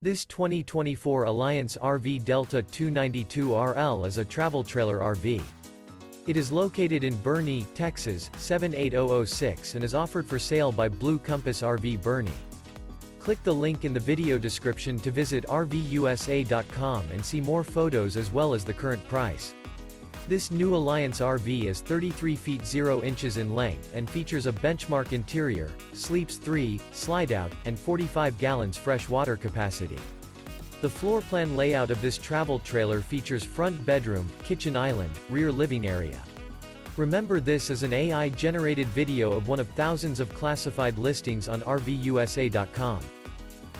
This 2024 Alliance RV Delta 292RL is a travel trailer RV. It is located in Boerne, Texas, 78006 and is offered for sale by Blue Compass RV Boerne. Click the link in the video description to visit RVUSA.com and see more photos as well as the current price. This new Alliance RV is 33 feet 0 inches in length and features a benchmark interior, sleeps 3, Slideout, and 45 gallons fresh water capacity. The floor plan layout of this travel trailer features front bedroom, kitchen island, rear living area. Remember, this is an AI-generated video of one of thousands of classified listings on RVUSA.com.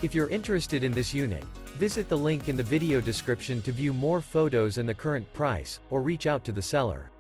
If you're interested in this unit, visit the link in the video description to view more photos and the current price, or reach out to the seller.